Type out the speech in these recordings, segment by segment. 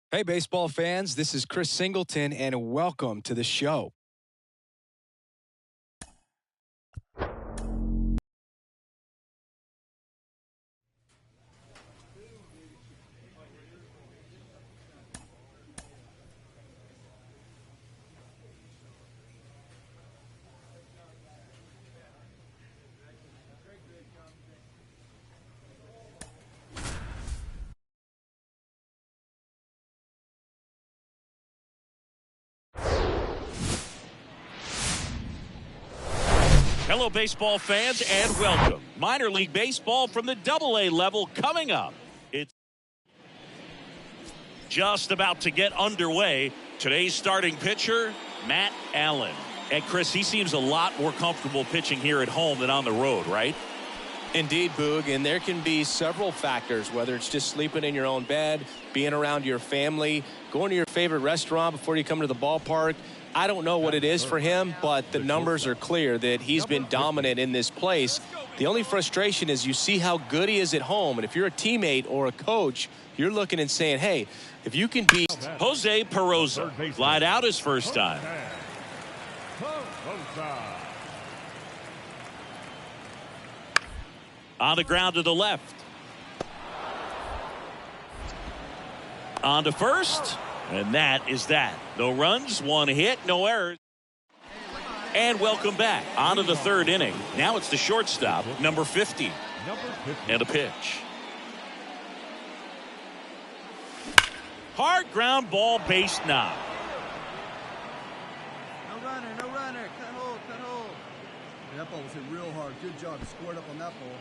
Hey, baseball fans, this is Chris Singleton, and welcome to the show. Hello, baseball fans, and welcome. Minor League Baseball from the Double-A level coming up. It's just about to get underway. Today's starting pitcher, Matt Allen. And Chris, he seems a lot more comfortable pitching here at home than on the road, right? Indeed, Boog, and there can be several factors, whether it's just sleeping in your own bed, being around your family, going to your favorite restaurant before you come to the ballpark. I don't know what it is for him, but the numbers are clear that he's been dominant in this place. The only frustration is you see how good he is at home, and if you're a teammate or a coach, you're looking and saying, hey, if you can beat Jose Peroza lied out his first time. On the ground to the left. On to first. And that is that. No runs, one hit, no errors. And welcome back. On to the third inning. Now it's the shortstop, number 50. And a pitch. Hard ground ball, base knock. No runner. Cut hold. That ball was hit real hard. Good job. He scored up on that ball.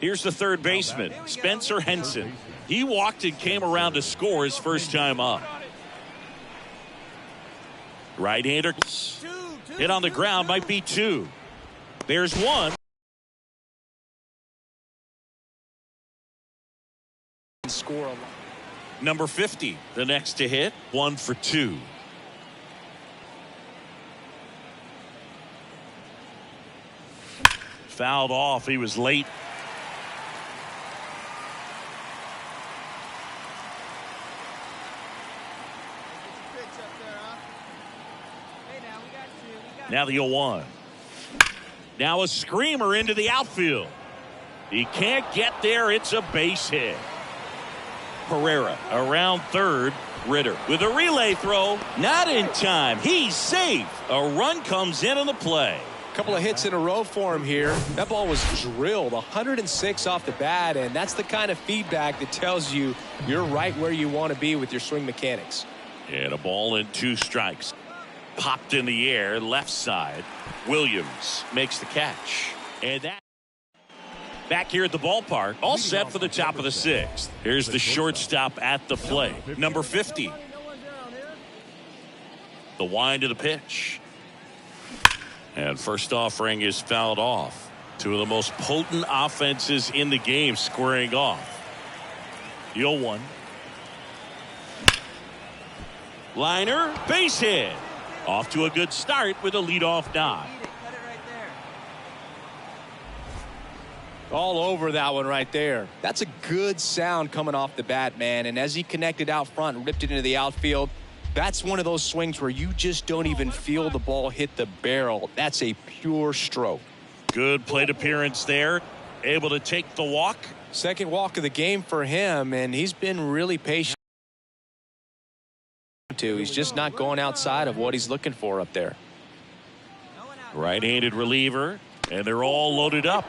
Here's the third baseman, Spencer Henson. He walked and came around to score his first time up. Right-hander hit on the ground, might be two. There's one. score a lot. Number 50, the next to hit, 1 for 2. Fouled off. He was late. Now the 0-1. Now a screamer into the outfield. He can't get there. It's a base hit. Pereira around third. Ritter with a relay throw. Not in time. He's safe. A run comes in on the play. Couple of hits in a row for him here. That ball was drilled 106 off the bat, and that's the kind of feedback that tells you you're right where you want to be with your swing mechanics. And a ball and 2 strikes. Popped in the air, left side. Williams makes the catch. And that back here at the ballpark, all set for the top of the 6th. Here's the shortstop at the plate, number 50. The wind of the pitch. And first offering is fouled off. 2 of the most potent offenses in the game squaring off. The 0-1. Liner, base hit. Off to a good start with a leadoff knock. All over that one right there. That's a good sound coming off the bat, man. And as he connected out front and ripped it into the outfield, that's one of those swings where you just don't even feel the ball hit the barrel. That's a pure stroke. Good plate appearance there. Able to take the walk. Second walk of the game for him, and he's been really patient. He's just not going outside of what he's looking for up there. Right-handed reliever, and they're all loaded up.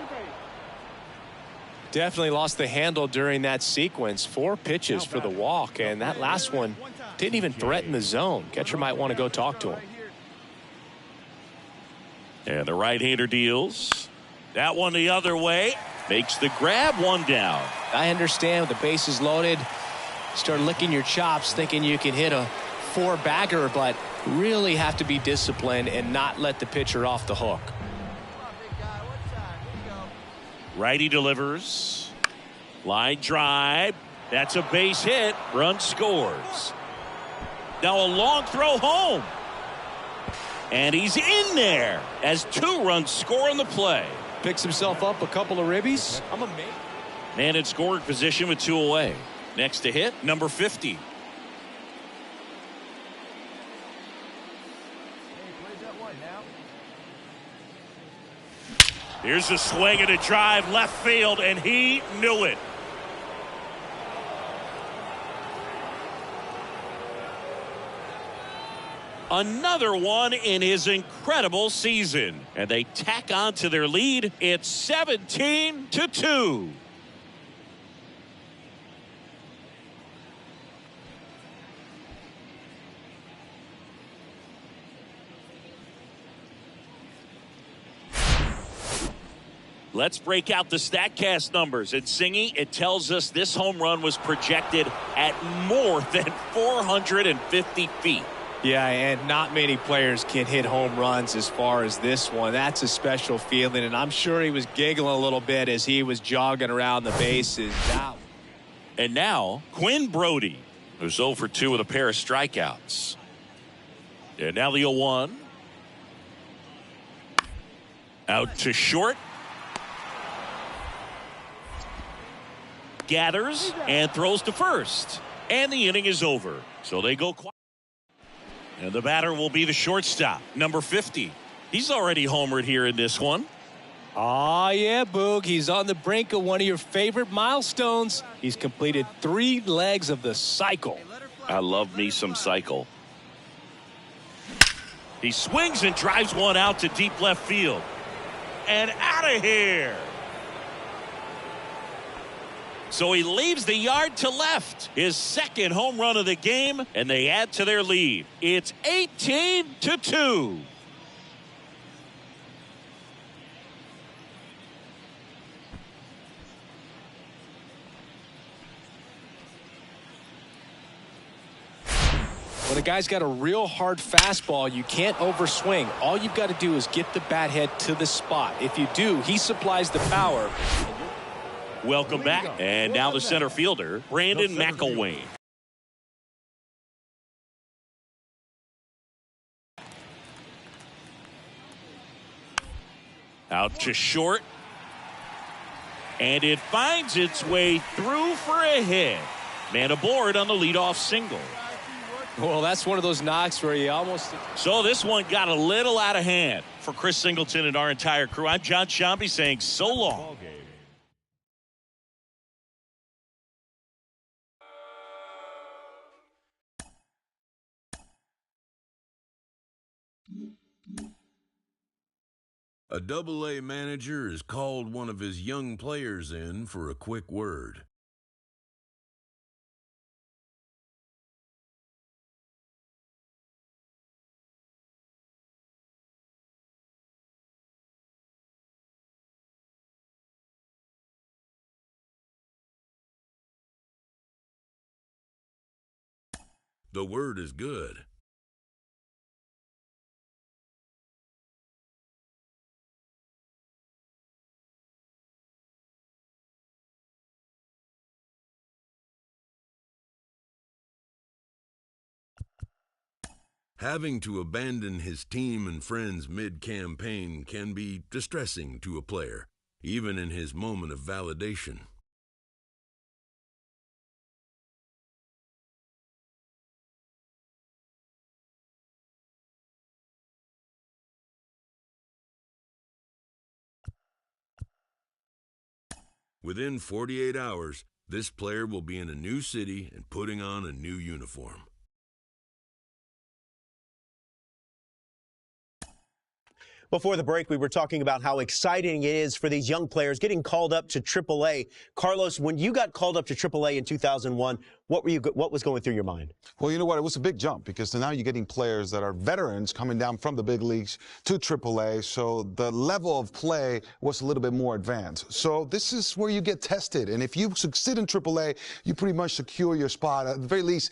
Definitely lost the handle during that sequence. 4 pitches for the walk, and that last one didn't even threaten the zone. Catcher might want to go talk to him. And the right-hander deals. That one the other way. Makes the grab, 1 down. I understand with the bases loaded. Start licking your chops thinking you can hit a 4-bagger, but really have to be disciplined and not let the pitcher off the hook. Righty delivers. Line drive. That's a base hit. Run scores. Now a long throw home. And he's in there as 2 runs score on the play. Picks himself up a couple of ribbies. I'm amazed. Man in scoring position with 2 away. Next to hit, number 50. Here's a swing and a drive left field, and he knew it. Another one in his incredible season. And they tack on to their lead. It's 17-2. Let's break out the StatCast numbers. And Singy, it tells us this home run was projected at more than 450 feet. Yeah, and not many players can hit home runs as far as this one. That's a special feeling, and I'm sure he was giggling a little bit as he was jogging around the bases. Wow. And now, Quinn Brody, who's 0 for 2 with a pair of strikeouts. And now the 0-1. Out to short. Gathers and throws to first. And the inning is over. So they go quiet. And the batter will be the shortstop, number 50. He's already homered here in this one. Oh, yeah, Boog. He's on the brink of one of your favorite milestones. He's completed 3 legs of the cycle. I love me some cycle. He swings and drives one out to deep left field. And out of here. So he leaves the yard to left. His second home run of the game, and they add to their lead. It's 18-2. When a guy's got a real hard fastball, you can't overswing. All you've got to do is get the bat head to the spot. If you do, he supplies the power. Welcome back. And now the center fielder, Brandon McElwain. Out to short. And it finds its way through for a hit. Man aboard on the leadoff single. Well, that's one of those knocks where you almost... So this one got a little out of hand. For Chris Singleton and our entire crew, I'm John Shambi saying so long. A Double-A manager has called one of his young players in for a quick word. The word is good. Having to abandon his team and friends mid-campaign can be distressing to a player, even in his moment of validation. Within 48 hours, this player will be in a new city and putting on a new uniform. Before the break, we were talking about how exciting it is for these young players getting called up to AAA. Carlos, when you got called up to AAA in 2001, what was going through your mind? Well, you know what? It was a big jump because now you're getting players that are veterans coming down from the big leagues to AAA. So the level of play was a little bit more advanced. So this is where you get tested. And if you succeed in AAA, you pretty much secure your spot. At the very least,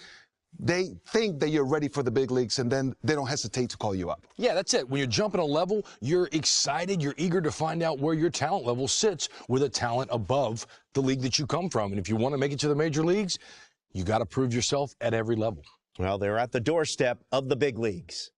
they think that you're ready for the big leagues, and then they don't hesitate to call you up. Yeah, that's it. When you're jumping a level, you're excited, you're eager to find out where your talent level sits with a talent above the league that you come from. And if you want to make it to the major leagues, you got to prove yourself at every level. Well, they're at the doorstep of the big leagues.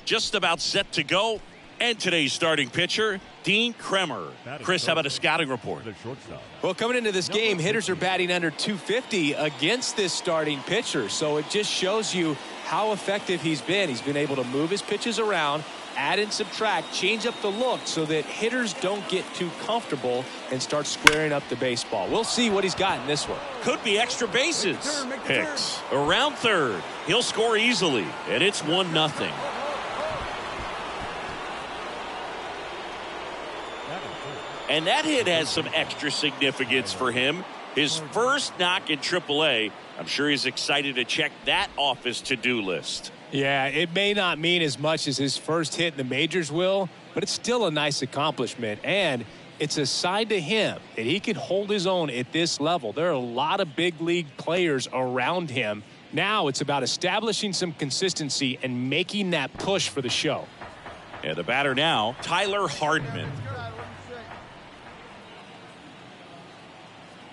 just about set to go. And today's starting pitcher, Dean Kremer. Chris, how about a scouting report? Well, coming into this game, hitters are batting under 250 against this starting pitcher. So it just shows you how effective he's been. He's been able to move his pitches around, add and subtract, change up the look so that hitters don't get too comfortable and start squaring up the baseball. We'll see what he's got in this one. Could be extra bases. Hicks around third. He'll score easily, and it's 1-0. And that hit has some extra significance for him. His first knock in AAA. I'm sure he's excited to check that off his to-do list. Yeah, it may not mean as much as his first hit in the majors will, but it's still a nice accomplishment. And it's a sign to him that he can hold his own at this level. There are a lot of big league players around him. Now it's about establishing some consistency and making that push for the show. And the batter now, Tyler Hardman.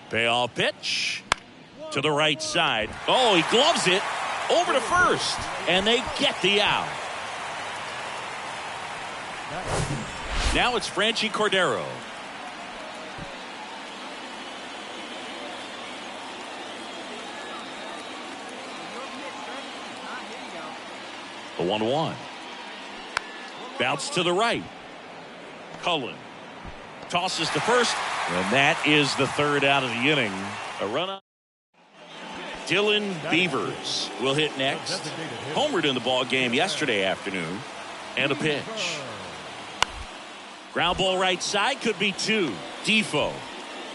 Payoff pitch to the right side. Oh, he gloves it over to first, and they get the out. Now it's Franchi Cordero. The 1-1. Bounce to the right. Cullen tosses to first. And that is the third out of the inning. A run up. Dylan Beavers will hit next. Homered in the ball game yesterday afternoon. And a pitch. Ground ball right side, could be two. Defoe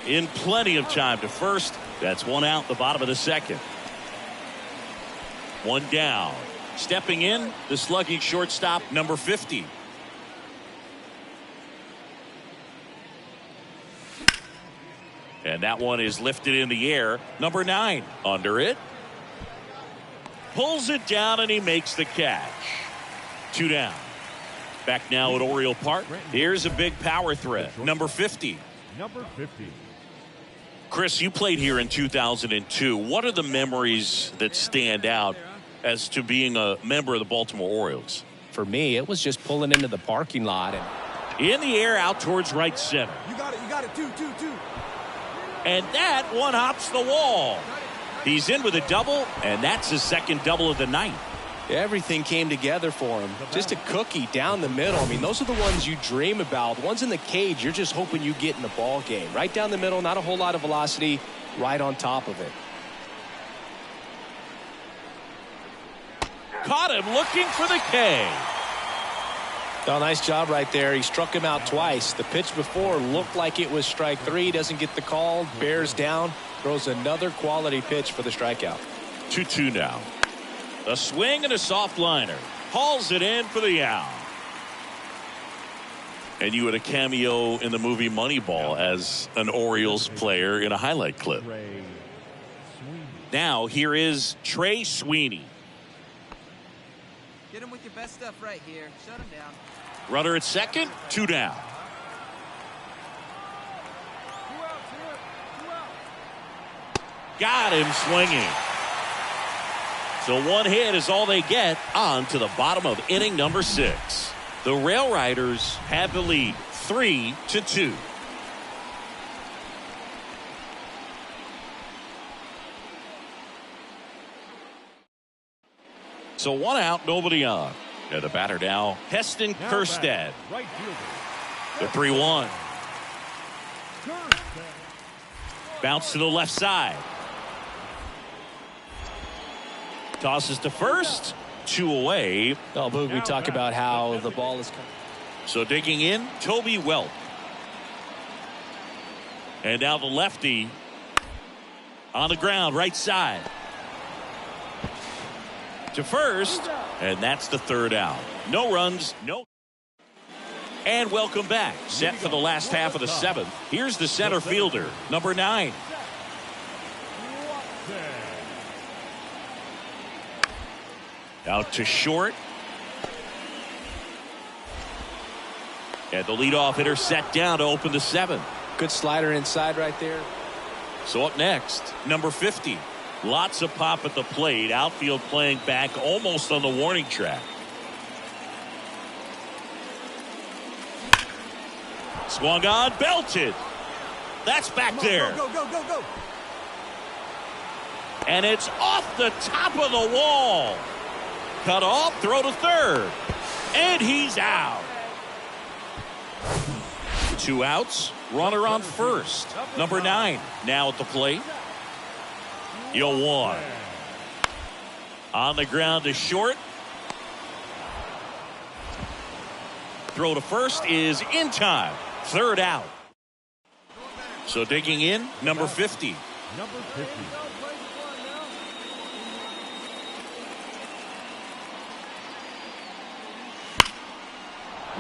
in plenty of time to first. That's one out, the bottom of the second. One down. Stepping in, the slugging shortstop, number 50. And that one is lifted in the air. Number 9 under it. Pulls it down and he makes the catch. 2 down. Back now at Oriole Park. Here's a big power threat. Number 50. Chris, you played here in 2002. What are the memories that stand out as to being a member of the Baltimore Orioles? For me, it was just pulling into the parking lot. And in the air out towards right center. You got it. Two. And that one hops the wall. He's in with a double, and that's his second double of the night. Everything came together for him. Just a cookie down the middle. I mean, those are the ones you dream about. The ones in the cage, you're just hoping you get in the ball game. Right down the middle, not a whole lot of velocity, right on top of it. Caught him looking for the K. Oh, nice job right there. He struck him out twice. The pitch before looked like it was strike 3. Doesn't get the call. Bears down. Throws another quality pitch for the strikeout. 2-2 now. A swing and a soft liner. Hauls it in for the out. And you had a cameo in the movie Moneyball as an Orioles player in a highlight clip. Now here is Trey Sweeney. Get him with your best stuff right here. Shut him down. Runner at second, 2 down. Got him swinging. So one hit is all they get. On to the bottom of inning number 6. The Rail Riders have the lead 3-2. So 1 out, nobody on. And the batter now, Heston Kjerstad. The 3-1. Bounce to the left side. Tosses to first. 2 away. Oh, Boog, we talk about how the ball is coming. So digging in, Toby Welp. And now the lefty on the ground, right side. To first, and that's the 3rd out. No runs, no. And welcome back. Set for the last half of the 7th. Here's the center fielder, number 9. Out to short. And the leadoff hitter set down to open the 7th. Good slider inside right there. So up next, number 50. Lots of pop at the plate. Outfield playing back almost on the warning track. Swung on, belted. That's back there. Go, go, go, go. And it's off the top of the wall. Cut off, throw to third. And he's out. 2 outs, runner on first. Number 9 now at the plate. 0-1. On the ground to short. Throw to first is in time. 3rd out. So digging in, number 50. Number 50.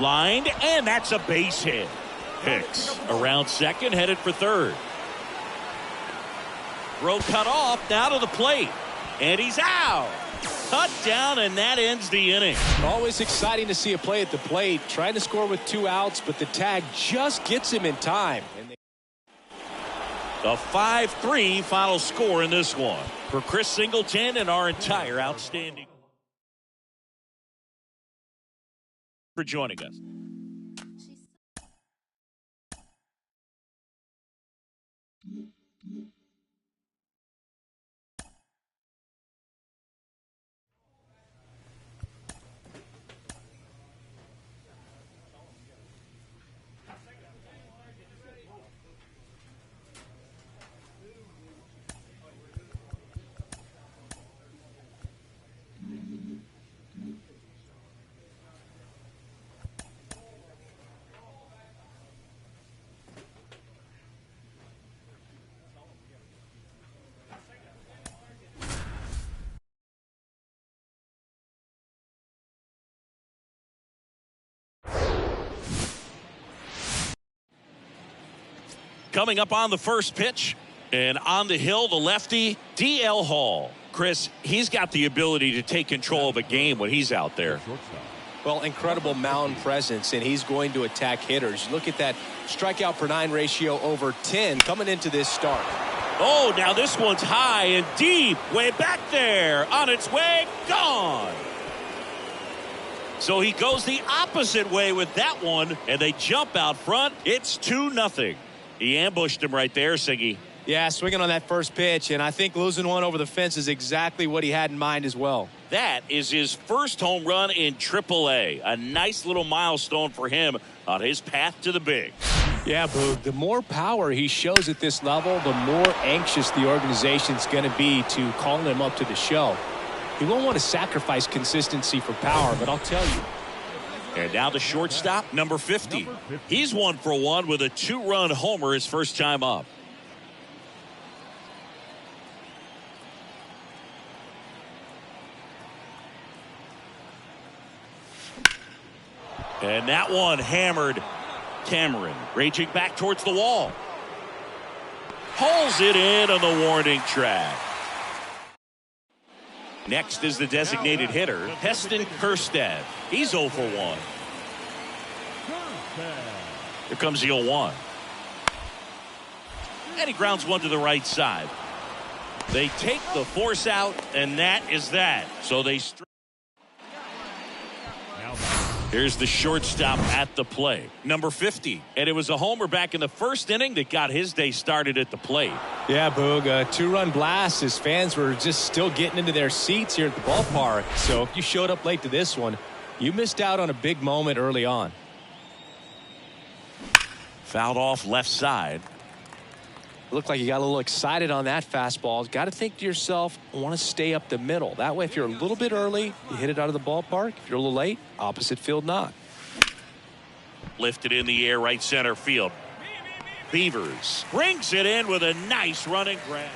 Lined, and that's a base hit. Hicks around second, headed for third. Throw cut off, now to the plate. And he's out. Cut down, and that ends the inning. Always exciting to see a play at the plate. Trying to score with 2 outs, but the tag just gets him in time. The 5-3 final score in this one. For Chris Singleton and our entire outstanding for joining us. Coming up on the first pitch, and on the hill, the lefty, D.L. Hall. Chris, he's got the ability to take control of a game when he's out there. Well, incredible mound presence, and he's going to attack hitters. Look at that strikeout per 9 ratio over 10 coming into this start. Oh, now this one's high and deep, way back there, on its way, gone. So he goes the opposite way with that one, and they jump out front. It's 2-0. He ambushed him right there, Siggy. Yeah, swinging on that first pitch, and I think losing one over the fence is exactly what he had in mind as well. That is his first home run in AAA. A nice little milestone for him on his path to the big. Yeah, Boog, the more power he shows at this level, the more anxious the organization's going to be to call him up to the show. He won't want to sacrifice consistency for power, but I'll tell you. And now the shortstop, number 50. He's 1 for 1 with a 2-run homer his first time up. And that one hammered. Cameron raging back towards the wall. Hauls it in on the warning track. Next is the designated hitter, Heston Kjerstad. He's 0 for 1. Here comes the 0-1. And he grounds one to the right side. They take the force out, and that is that. So they here's the shortstop at the plate, number 50. And it was a homer back in the first inning that got his day started at the plate. Yeah, Boog, a 2-run blast. His fans were just still getting into their seats here at the ballpark. So if you showed up late to this one, you missed out on a big moment early on. Fouled off left side. Looked like you got a little excited on that fastball. Got to think to yourself, I want to stay up the middle. That way, if you're a little bit early, you hit it out of the ballpark. If you're a little late, opposite field knock. Lifted in the air, right center field. Beavers brings it in with a nice running grab.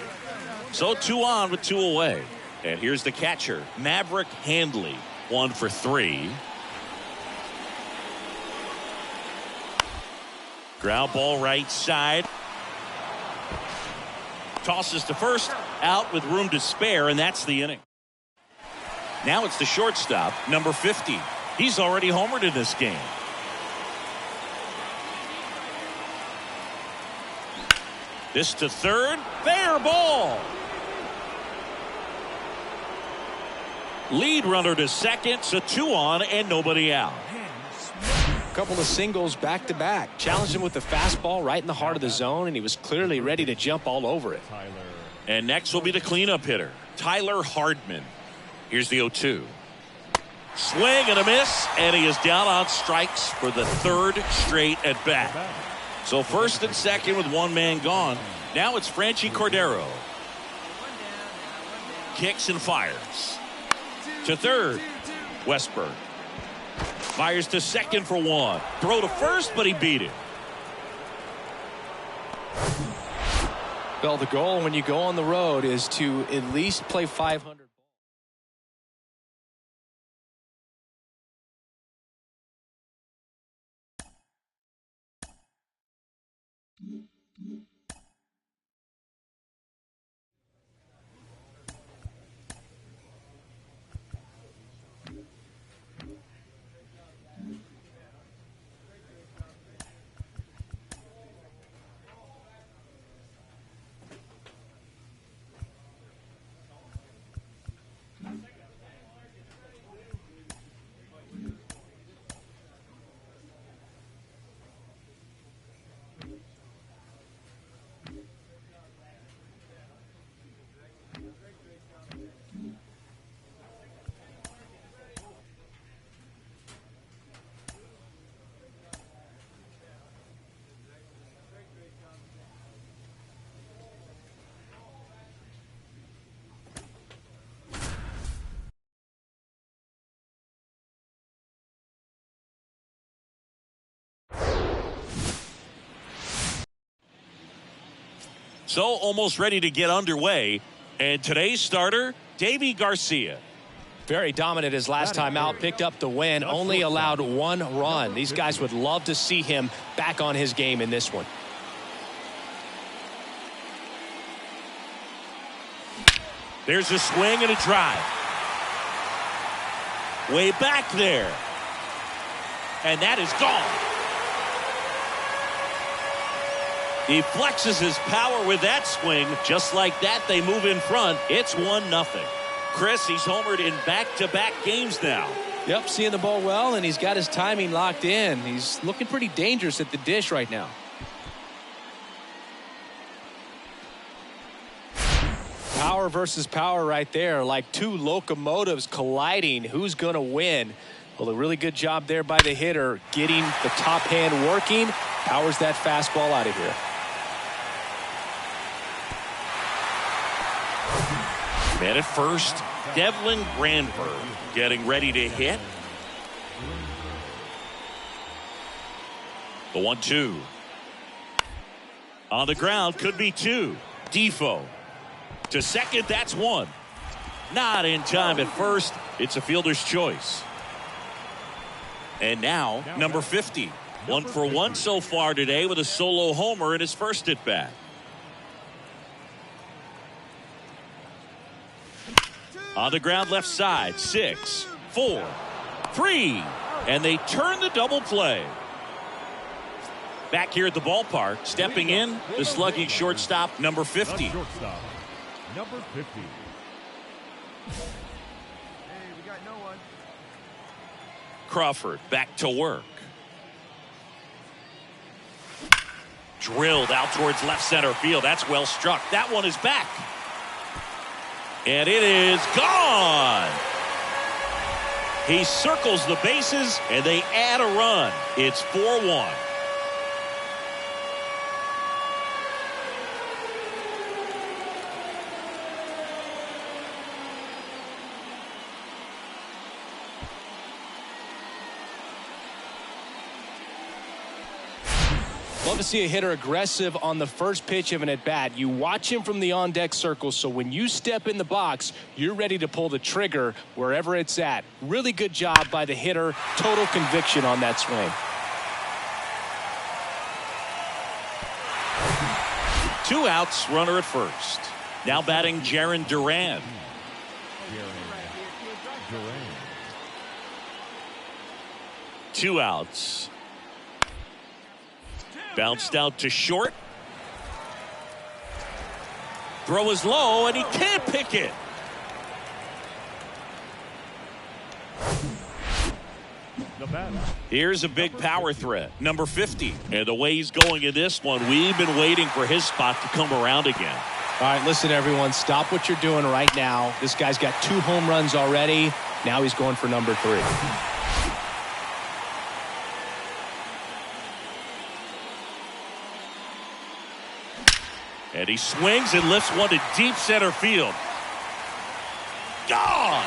So 2 on with 2 away. And here's the catcher, Maverick Handley, 1 for 3. Ground ball right side. Tosses to first, out with room to spare, and that's the inning. Now it's the shortstop, number 50. He's already homered in this game. This to third, fair ball. Lead runner to second, so 2 on and nobody out. couple of singles back-to-back. Challenged him with the fastball right in the heart of the zone, and he was clearly ready to jump all over it. And next will be the cleanup hitter, Tyler Hardman. Here's the 0-2. Swing and a miss, and he is down on strikes for the third straight at bat. So first and second with one man gone. Now it's Franchi Cordero. Kicks and fires. To third, Westburg. Fires to second for one. Throw to first, but he beat it. Well, the goal when you go on the road is to at least play 500. So almost ready to get underway. And today's starter, Davy Garcia. Very dominant his last time out, picked up the win, only allowed one run. These guys would love to see him back on his game in this one. There's a swing and a drive. Way back there. And that is gone. He flexes his power with that swing. Just like that, they move in front. It's 1-0. Chris, he's homered in back-to-back games now. Yep, seeing the ball well, and he's got his timing locked in. He's looking pretty dangerous at the dish right now. Power versus power right there, like two locomotives colliding. Who's going to win? Well, a really good job there by the hitter, getting the top hand working. Powers that fastball out of here. Man at first, Devlin Granberg getting ready to hit. The 1-2. On the ground, could be two. Defoe. To second, that's one. Not in time at first. It's a fielder's choice. And now, number 50. 1 for 1 so far today with a solo homer in his first at bat. On the ground left side, 6, 4, 3, and they turn the double play. Back here at the ballpark, stepping in, the slugging shortstop, number 50. Number 50. Hey, we got no one. Crawford back to work. Drilled out towards left center field. That's well struck. That one is back. And it is gone. He circles the bases, and they add a run. It's 4-1. Love to see a hitter aggressive on the first pitch of an at-bat. You watch him from the on-deck circle, so when you step in the box, you're ready to pull the trigger wherever it's at. Really good job by the hitter. Total conviction on that swing. 2 outs, runner at first. Now batting Jarren Duran. 2 outs. Bounced out to short. Throw is low, and he can't pick it. The batter. Here's a big power threat, number 50. And the way he's going in this one, we've been waiting for his spot to come around again. All right, listen, everyone. Stop what you're doing right now. This guy's got 2 home runs already. Now he's going for number 3. And he swings and lifts one to deep center field. Gone!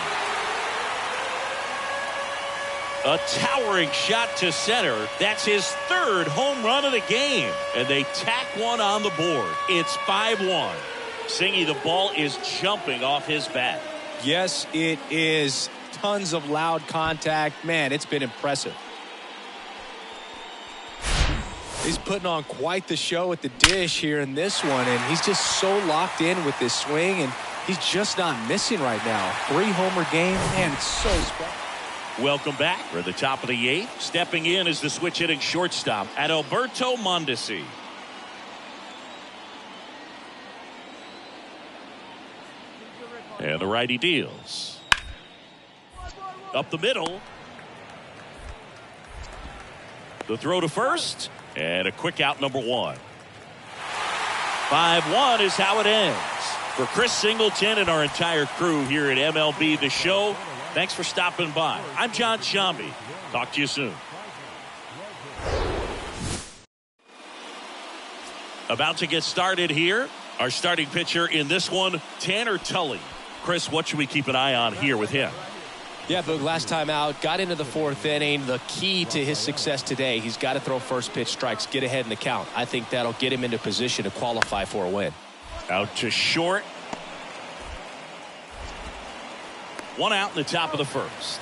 A towering shot to center. That's his 3rd home run of the game. And they tack one on the board. It's 5-1. Singy, the ball is jumping off his bat. Yes, it is. Tons of loud contact. Man, it's been impressive. He's putting on quite the show at the dish here in this one, and he's just so locked in with this swing, and he's just not missing right now. 3-homer game, man, it's so special. Welcome back. We're at the top of the 8th. Stepping in is the switch hitting shortstop, Adalberto Mondesi. And the righty deals. Up the middle. The throw to first. And a quick out, number 1. 5-1 is how it ends. For Chris Singleton and our entire crew here at MLB The Show, thanks for stopping by. I'm John Shambi. Talk to you soon. About to get started here. Our starting pitcher in this one, Tanner Tully. Chris, what should we keep an eye on here with him? Yeah, Boog, last time out, got into the 4th inning. The key to his success today, he's got to throw first pitch strikes, get ahead in the count. I think that'll get him into position to qualify for a win. Out to short. 1 out in the top of the 1st.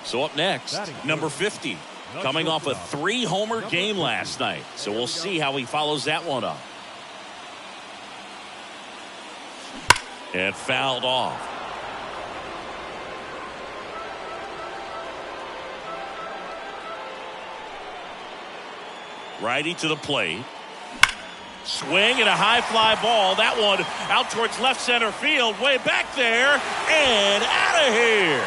So up next, number 50. Coming off a 3-homer game last night. So we'll see how he follows that one up. And fouled off. Righty to the plate. Swing and a high fly ball. That one out towards left center field. Way back there. And out of here.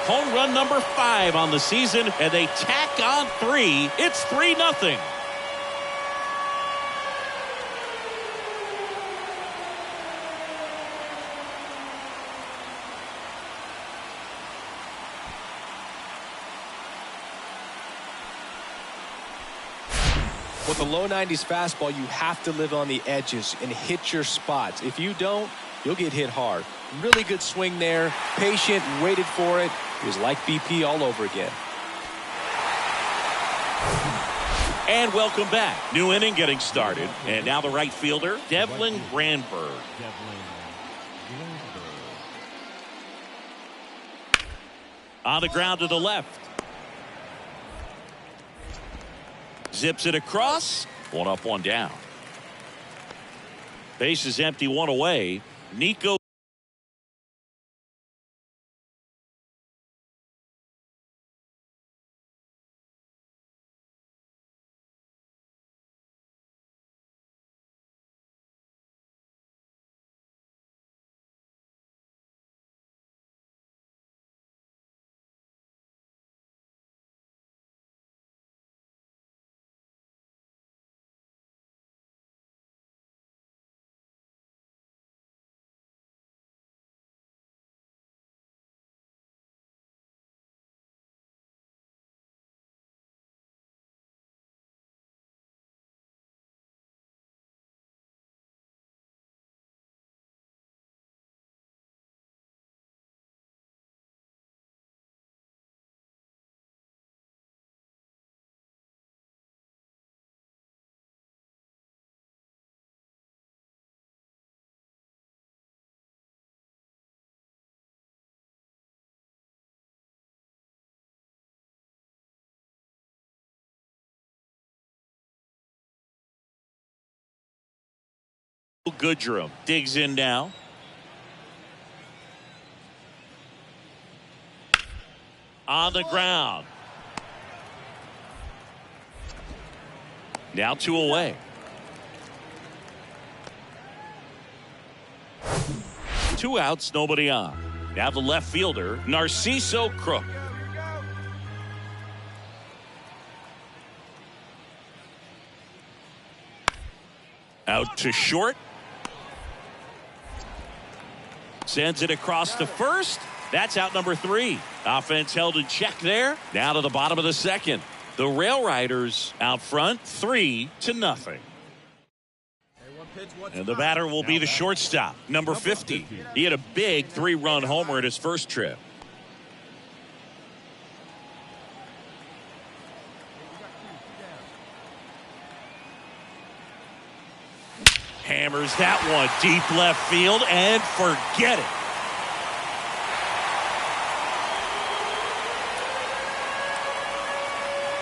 Home run number 5 on the season. And they tack on 3. It's 3-0. With the low 90s fastball, you have to live on the edges and hit your spots. If you don't, you'll get hit hard. Really good swing there. Patient, waited for it. It was like BP all over again. And welcome back. New inning getting started. And now the right fielder, Devlin Granberg. On the ground to the left. Zips it across. 1 up, 1 down. Base is empty, 1 away. Nico. Goodrum digs in now. On the ground. Now 2 away. 2 outs, nobody on. Now the left fielder, Narciso Crook. Out to short. Sends it across to first. That's out number 3. Offense held in check there. Now to the bottom of the second. The Rail Riders out front 3-0. And the batter will be the shortstop, number 50. He had a big 3-run homer in his first trip. Hammers that one deep left field and forget it.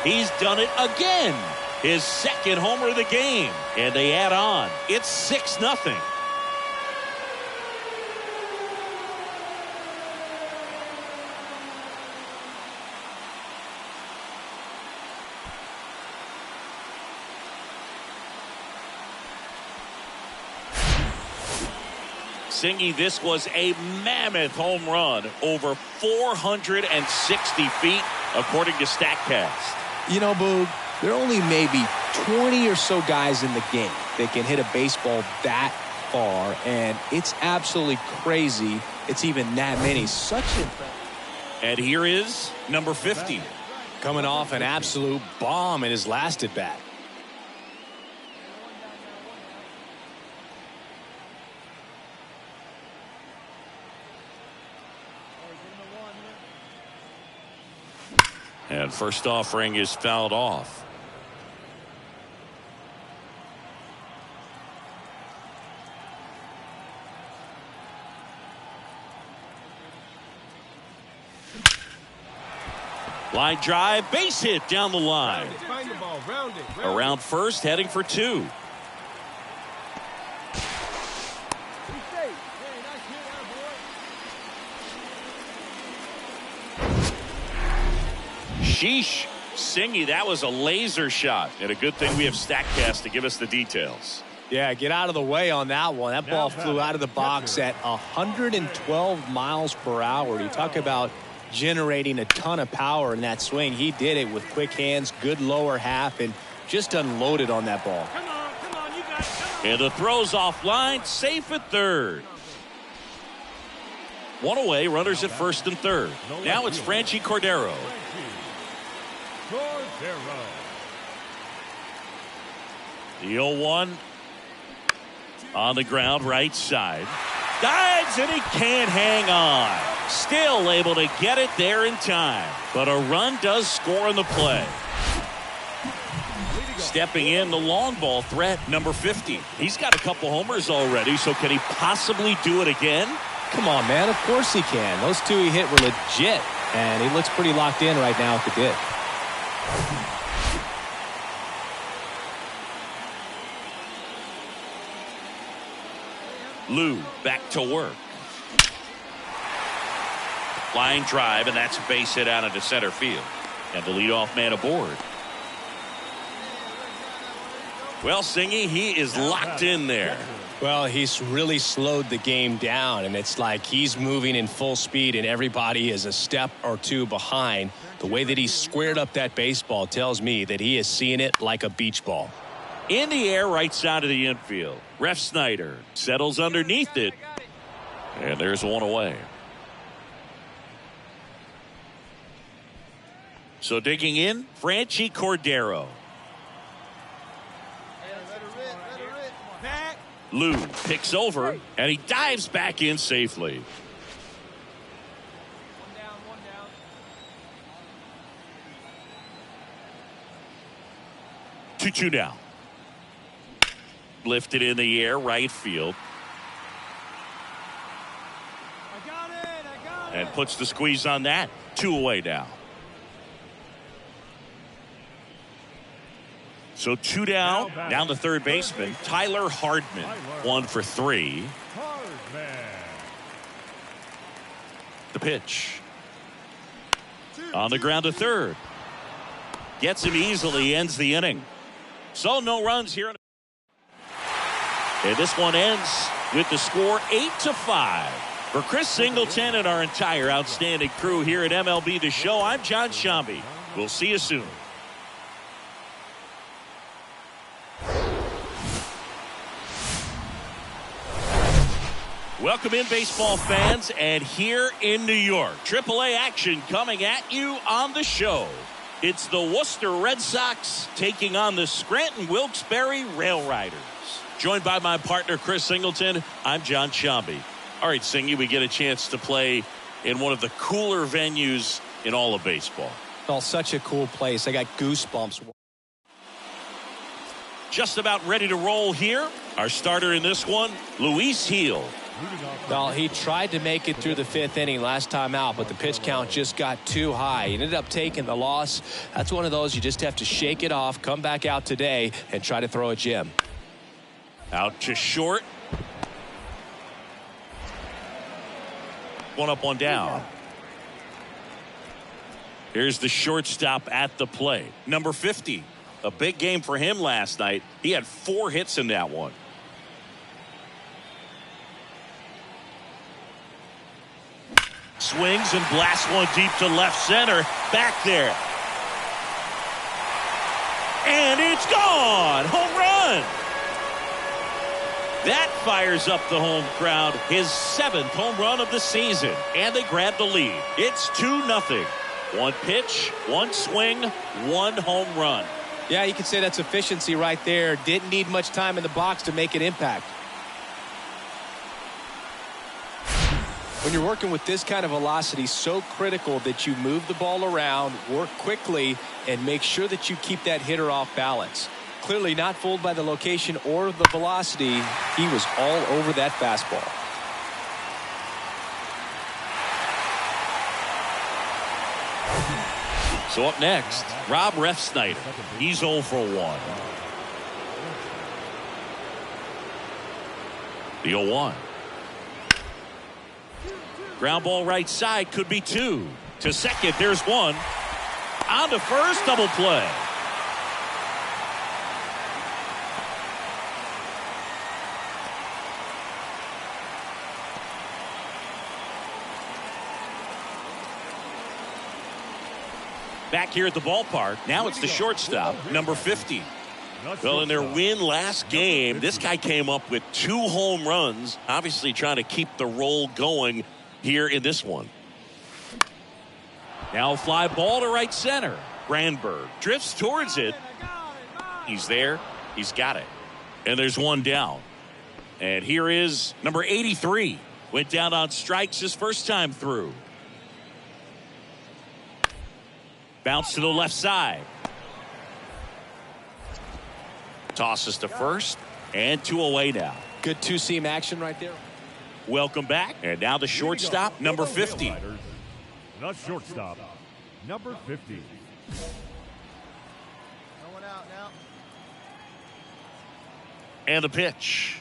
He's done it again. His second homer of the game. And they add on. It's 6-0. Singy, this was a mammoth home run, over 460 feet, according to StatCast. You know, Boog, there are only maybe 20 or so guys in the game that can hit a baseball that far, and it's absolutely crazy it's even that many. Such a... And here is number 50. Coming off an absolute bomb in his last at-bat. And first offering is fouled off. Line drive, base hit down the line. Around first, heading for 2. Sheesh. Singy, that was a laser shot. And a good thing we have StatCast to give us the details. Yeah, get out of the way on that one. That ball flew out of the box at 112 miles per hour. You talk about generating a ton of power in that swing. He did it with quick hands, good lower half, and just unloaded on that ball. Come on, you got it. And the throw's offline, safe at third. One away, runners at first and third. Now it's Franchi Cordero. The 0-1 on the ground, right side. Dives, and he can't hang on. Still able to get it there in time. But a run does score on the play. Stepping in, the long ball threat, number 50. He's got a couple homers already, so can he possibly do it again? Come on, man. Of course he can. Those 2 he hit were legit, and he looks pretty locked in right now at the dip. Lou back to work. Line drive, and that's a base hit out into center field. And the leadoff man aboard. Well, Singy, he is locked in there. Well, he's really slowed the game down, and it's like he's moving in full speed, and everybody is a step or 2 behind. The way that he squared up that baseball tells me that he is seeing it like a beach ball. In the air, right side of the infield. Ref Snyder settles underneath it. And there's one away. So digging in, Franchi Cordero. Lou picks over, and he dives back in safely. 2-2 now. Lifted in the air, right field. And puts the squeeze on that. 2 away now. So 2 down. Down to third baseman, Tyler Hardman. 1 for 3. The pitch. On the ground to third. Gets him easily, ends the inning. So no runs here. And this one ends with the score 8-5. For Chris Singleton and our entire outstanding crew here at MLB The Show, I'm John Shambi. We'll see you soon. Welcome in, baseball fans, and here in New York, AAA action coming at you on the show. It's the Worcester Red Sox taking on the Scranton Wilkes-Barre Rail Riders. Joined by my partner, Chris Singleton, I'm John Shambi. All right, Singy, we get a chance to play in one of the cooler venues in all of baseball. Oh, such a cool place. I got goosebumps. Just about ready to roll here. Our starter in this one, Luis Gil. Well, he tried to make it through the 5th inning last time out, but the pitch count just got too high. He ended up taking the loss. That's one of those you just have to shake it off, come back out today, and try to throw a gem. Out to short. One up, one down. Here's the shortstop at the plate. Number 50. A big game for him last night. He had 4 hits in that one. Swings and blasts one deep to left center. Back there. And it's gone. Home run. That fires up the home crowd. His 7th home run of the season. And they grab the lead. It's 2-0. 1 pitch, 1 swing, 1 home run. Yeah, you could say that's efficiency right there. Didn't need much time in the box to make an impact. When you're working with this kind of velocity, so critical that you move the ball around, work quickly, and make sure that you keep that hitter off balance. Clearly not fooled by the location or the velocity. He was all over that fastball. So up next, Rob Refsnyder. He's 0 for 1. The 0-1. Ground ball right side, could be 2. To second, there's 1. On to first, double play. Back here at the ballpark, now it's the shortstop, number 50. Well, in their win last game, this guy came up with 2 home runs, obviously trying to keep the roll going here in this one. Now fly ball to right center. Granberg drifts towards it. He's there. He's got it. And there's 1 down. And here is number 83. Went down on strikes his first time through. Bounce to the left side. Tosses to first, and 2 away now. Good two-seam action right there. Welcome back. And now the shortstop, number 50. The shortstop, number 50. Going out now. And the pitch.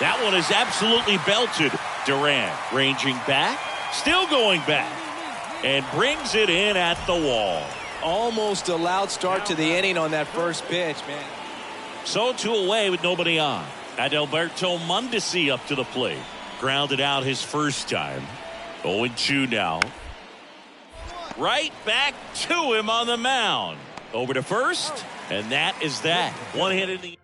That one is absolutely belted. Duran ranging back. Still going back. And brings it in at the wall. Almost a loud start to the inning on that first pitch, man. So 2 away with nobody on. Adalberto Mondesi up to the plate. Grounded out his first time. 0-2 now. Right back to him on the mound. Over to first. And that is that. 1 hit in the...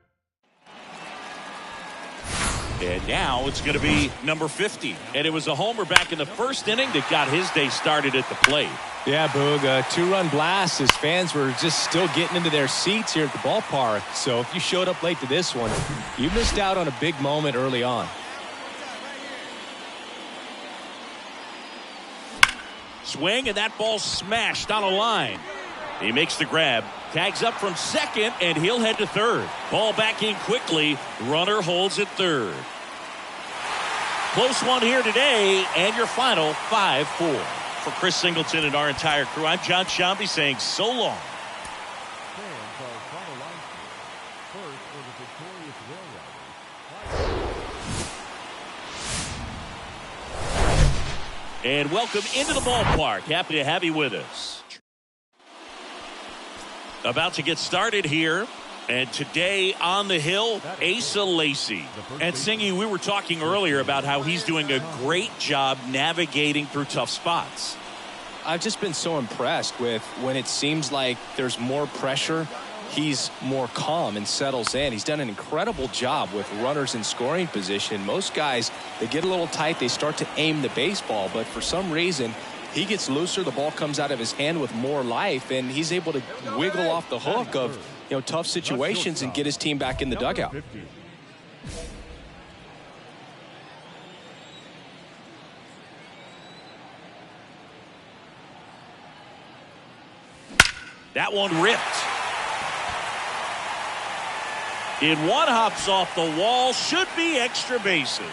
And now it's going to be number 50. And it was a homer back in the first inning that got his day started at the plate. Yeah, Boog, a 2-run blast. His fans were just still getting into their seats here at the ballpark. So if you showed up late to this one, you missed out on a big moment early on. Swing, and that ball smashed on a line. He makes the grab, tags up from second, and he'll head to third. Ball back in quickly. Runner holds at third. Close one here today, and your final 5-4. For Chris Singleton and our entire crew, I'm John Shambi saying so long. And welcome into the ballpark. Happy to have you with us. About to get started here And today on the hill, Asa Lacy. And Singy, we were talking earlier about how he's doing a great job navigating through tough spots. I've just been so impressed with when it seems like there's more pressure, he's more calm and settles in. He's done an incredible job with runners in scoring position. Most guys, they get a little tight, they start to aim the baseball, but for some reason, he gets looser, the ball comes out of his hand with more life, and he's able to wiggle off the hook of tough situations and get his team back in the dugout. That one ripped. In one, hops off the wall, should be extra bases.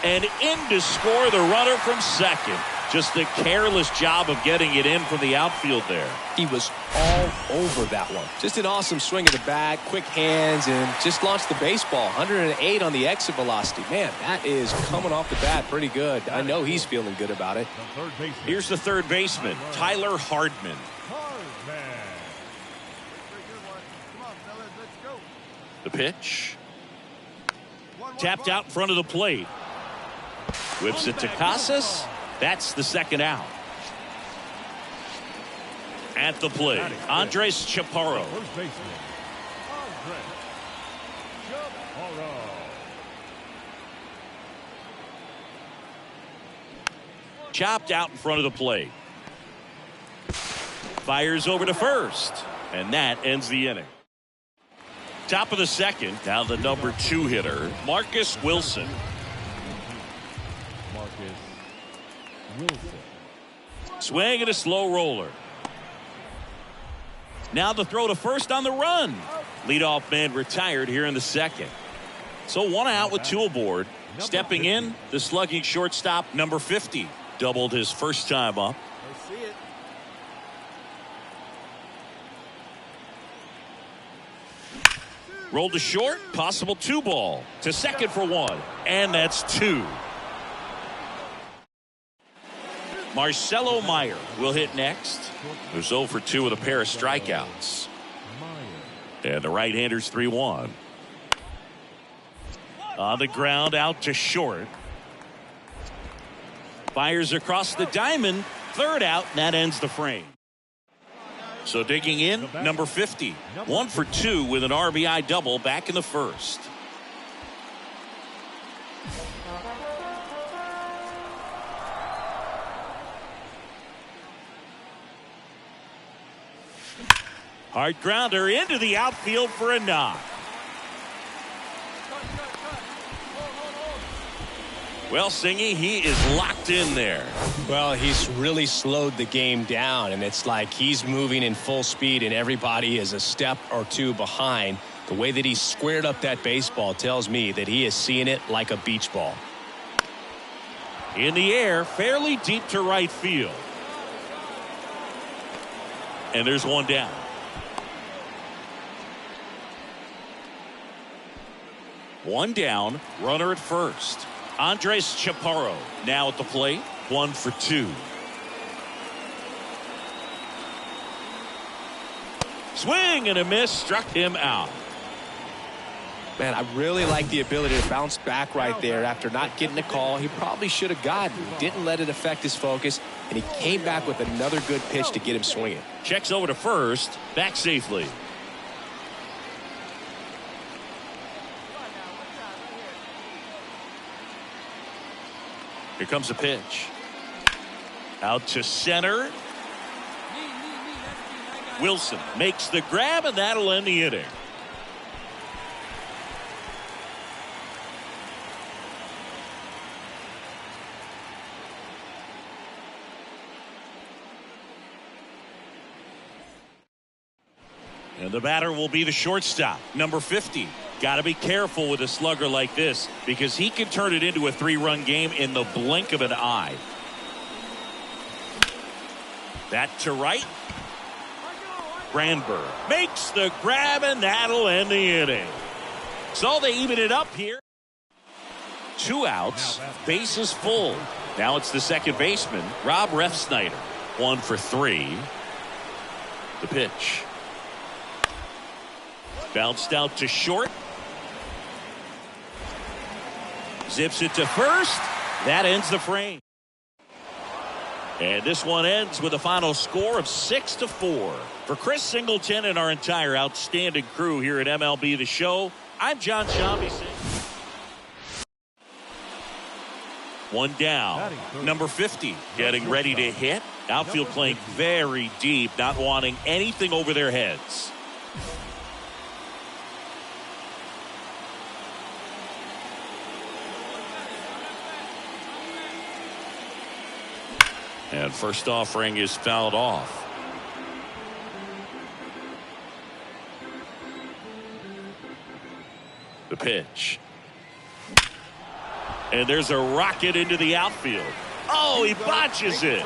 And in to score the runner from second. Just a careless job of getting it in from the outfield there. He was all over that one. Just an awesome swing of the bat, quick hands, and just launched the baseball. 108 on the exit velocity. Man, that is coming off the bat pretty good. I know he's feeling good about it. Here's the third baseman, Tyler Hardman. The pitch. Tapped out in front of the plate. Whips it to Casas. That's the second out. At the plate, Andres Chaparro. Chopped out in front of the plate. Fires over to first. And that ends the inning. Top of the second, now the number 2 hitter, Marcus Wilson. Swing and a slow roller. Now the throw to first on the run. Leadoff man retired here in the second. So 1 out with 2 aboard. Stepping in, the slugging shortstop, number 50. Doubled his first time up. Rolled to short, possible 2 ball. To second for 1. And that's 2. Marcelo Meyer will hit next. There's 0 for 2 with a pair of strikeouts. And the right-hander's 3-1. On the ground, out to short. Fires across the diamond. Third out, and that ends the frame. So digging in, number 50. 1 for 2 with an RBI double back in the first. Hard grounder into the outfield for a knock. Well, Singy, he is locked in there. Well, he's really slowed the game down, and it's like he's moving in full speed, and everybody is a step or 2 behind. The way that he squared up that baseball tells me that he is seeing it like a beach ball. In the air, fairly deep to right field. And there's 1 down. One down, runner at first. Andres Chaparro now at the plate, 1 for 2. Swing and a miss, struck him out. Man, I really like the ability to bounce back right there after not getting a call he probably should have gotten. Didn't let it affect his focus, and he came back with another good pitch to get him swinging. Checks over to first, back safely. Here comes a pitch. Out to center. Wilson makes the grab, and that'll end the inning. And the batter will be the shortstop, number 50. Got to be careful with a slugger like this because he can turn it into a 3-run game in the blink of an eye. That to right. Brandberg makes the grab, and that'll end the inning. So they even it up here. 2 outs, bases full. Now it's the second baseman, Rob Refsnyder. 1 for 3. The pitch. Bounced out to short. Zips it to first. That ends the frame. And this one ends with a final score of 6-4. For Chris Singleton and our entire outstanding crew here at MLB The Show, I'm John Shambi. One down. Number 50 getting ready to hit. Outfield playing very deep, not wanting anything over their heads. And first offering is fouled off. The pitch. And there's a rocket into the outfield. Oh, he botches it.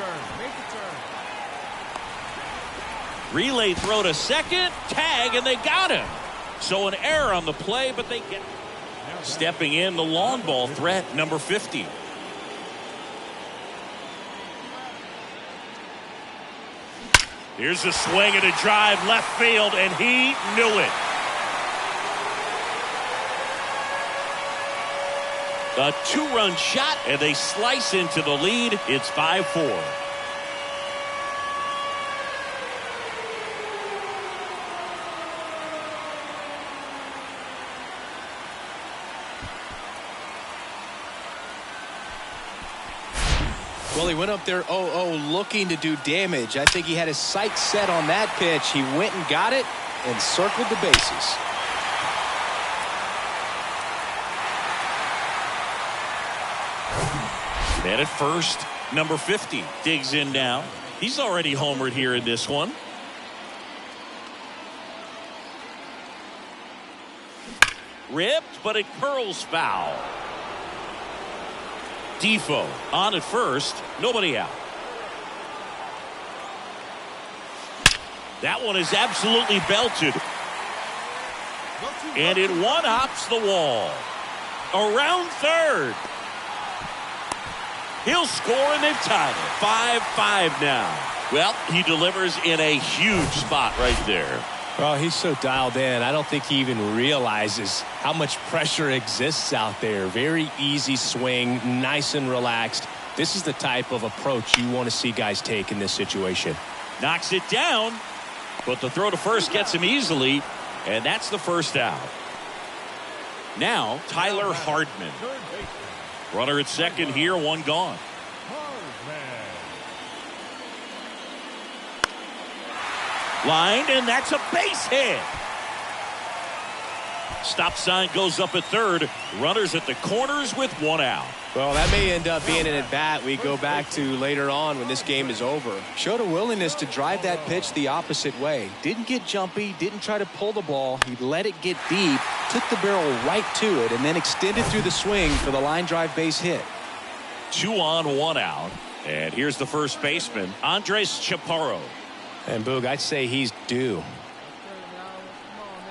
Relay throw to second. Tag, and they got him. So an error on the play, but they get him. Stepping in, the long ball threat, number 50. Here's a swing and a drive left field, and he knew it. A two-run shot, and they slice into the lead. It's 5-4. Well, he went up there 0-0 looking to do damage. I think he had his sights set on that pitch. He went and got it and circled the bases. Man at first, number 50 digs in now. He's already homered here in this one. Ripped, but it curls foul. Defoe on at first, nobody out. That one is absolutely belted. And it one-hops the wall. Around third. He'll score, and they've tied it. 5-5 now. Well, he delivers in a huge spot right there. Well, he's so dialed in. I don't think he even realizes how much pressure exists out there. Very easy swing, nice and relaxed. This is the type of approach you want to see guys take in this situation. Knocks it down, but the throw to first gets him easily, and that's the first out. Now, Tyler Hardman. Runner at second here, one gone. Lined, and that's a base hit. Stop sign goes up at third. Runners at the corners with one out. Well, that may end up being an at-bat we go back to later on when this game is over. Showed a willingness to drive that pitch the opposite way. Didn't get jumpy, didn't try to pull the ball. He let it get deep, took the barrel right to it, and then extended through the swing for the line drive base hit. 2 on, 1 out. And here's the first baseman, Andres Chaparro. And Boog, I'd say he's due.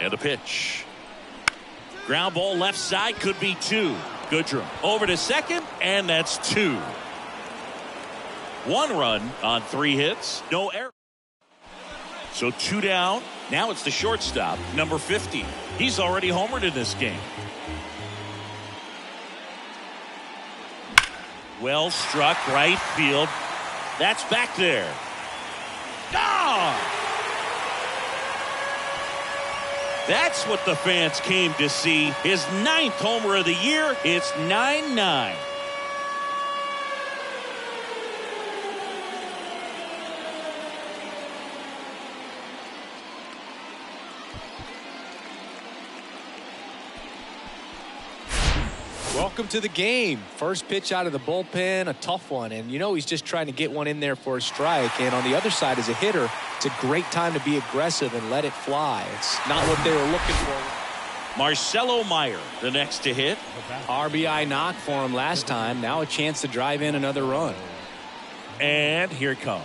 And the pitch. Ground ball left side, could be 2. Goodrum over to second, and that's 2. 1 run on 3 hits, no error. So 2 down. Now it's the shortstop, number 50. He's already homered in this game. Well struck, right field. That's back there. Gone! That's what the fans came to see. His 9th homer of the year. It's 9-9. Welcome to the game. First pitch out of the bullpen, a tough one. And you know he's just trying to get one in there for a strike. And on the other side, as a hitter, it's a great time to be aggressive and let it fly. It's not what they were looking for. Marcelo Meyer, the next to hit. RBI knock for him last time. Now a chance to drive in another run. And here it comes.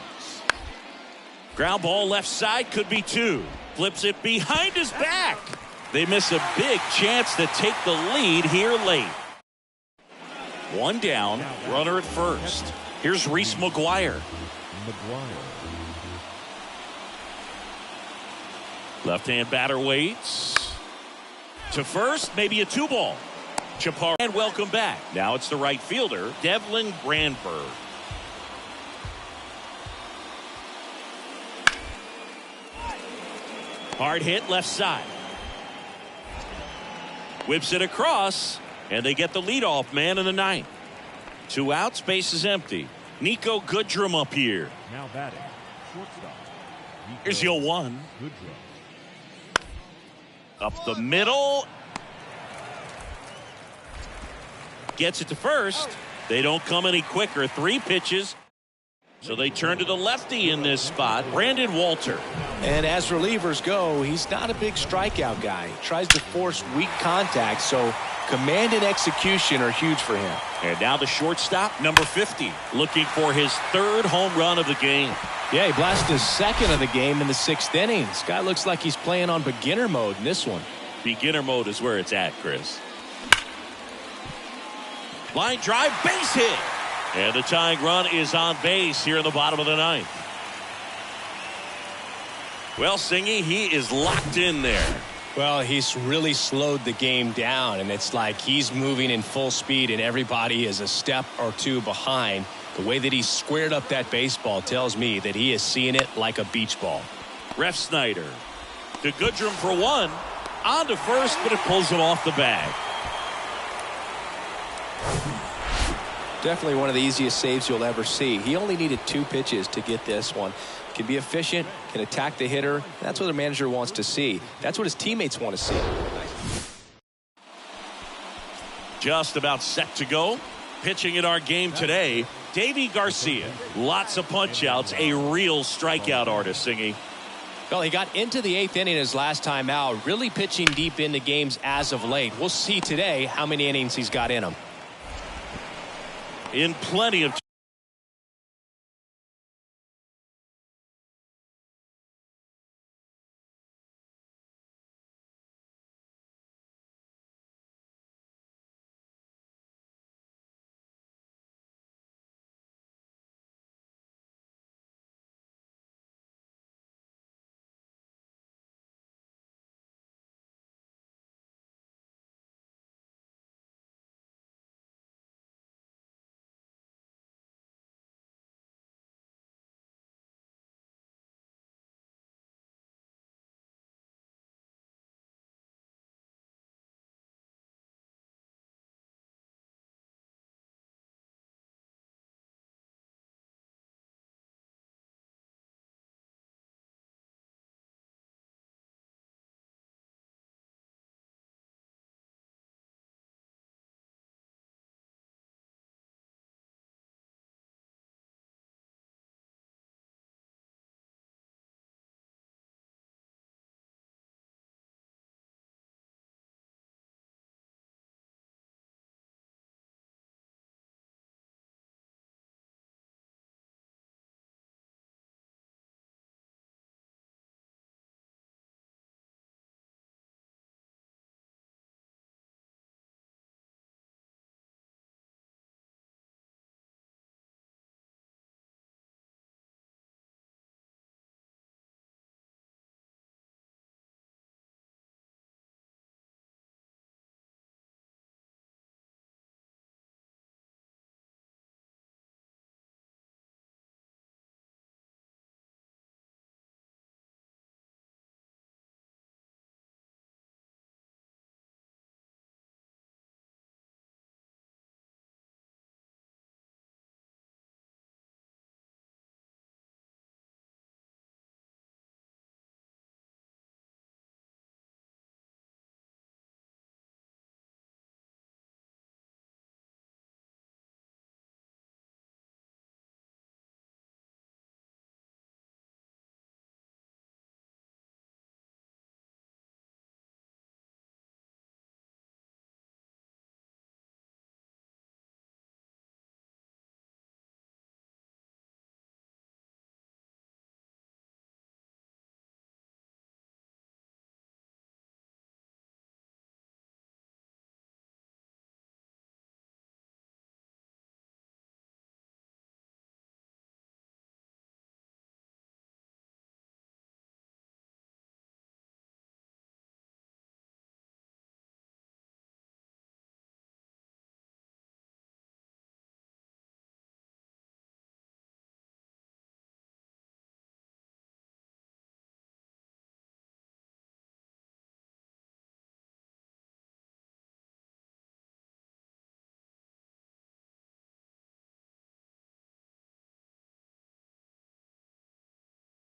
Ground ball left side, could be 2. Flips it behind his back. They miss a big chance to take the lead here late. 1 down, runner at first. Here's Reese McGuire. Left-hand batter waits. To first, maybe a 2-ball. Chaparro, and welcome back. Now it's the right fielder, Devlin Granberg. Hard hit left side. Whips it across, and they get the leadoff man in the ninth. 2 outs, base is empty. Nico Goodrum up here. Now batting, shortstop. Here's your 1. Goodrum. Up the middle. Gets it to first. They don't come any quicker. 3 pitches. So they turn to the lefty in this spot, Brandon Walter. And as relievers go, he's not a big strikeout guy. He tries to force weak contact, so command and execution are huge for him. And now the shortstop, number 50, looking for his 3rd home run of the game. Yeah, he blasted his 2nd of the game in the 6th inning. This guy looks like he's playing on beginner mode in this one. Beginner mode is where it's at, Chris. Line drive, base hit. And the tying run is on base here in the bottom of the 9th. Well, Singy, he is locked in there. Well, he's really slowed the game down, and it's like he's moving in full speed, and everybody is a step or 2 behind. The way that he squared up that baseball tells me that he is seeing it like a beach ball. Ref Snyder to Goodrum for 1. On to first, but it pulls him off the bag. Definitely one of the easiest saves you'll ever see. He only needed 2 pitches to get this one. Can be efficient, can attack the hitter. That's what the manager wants to see. That's what his teammates want to see. Just about set to go. Pitching in our game today, Davy Garcia. Lots of punch outs, a real strikeout artist, Singy. Well, he got into the 8th inning his last time out, really pitching deep into games as of late. We'll see today how many innings he's got in him. In plenty of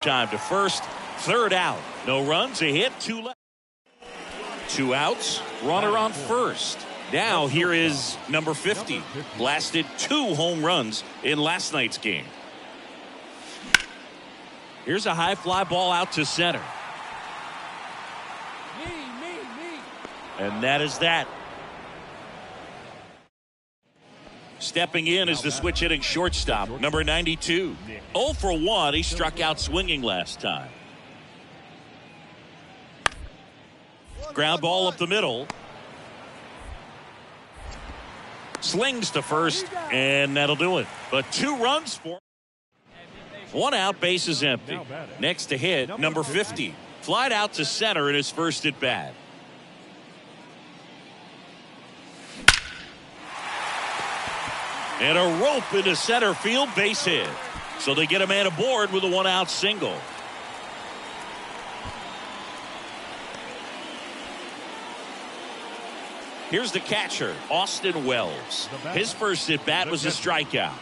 Time to first, third out. No runs, a hit, two left. Two outs, runner on first. Now here is number 50. Blasted 2 home runs in last night's game. Here's a high fly ball out to center. Me. And that is that. Stepping in is the switch hitting shortstop, number 92. 0 for 1. He struck out swinging last time. Ground ball up the middle. Slings to first, and that'll do it. But 2 runs for him. 1 out, base is empty. Next to hit, number 50. Flied out to center in his first at bat. And a rope into center field, base hit. So they get a man aboard with a 1-out single. Here's the catcher, Austin Wells. His first at bat was a strikeout.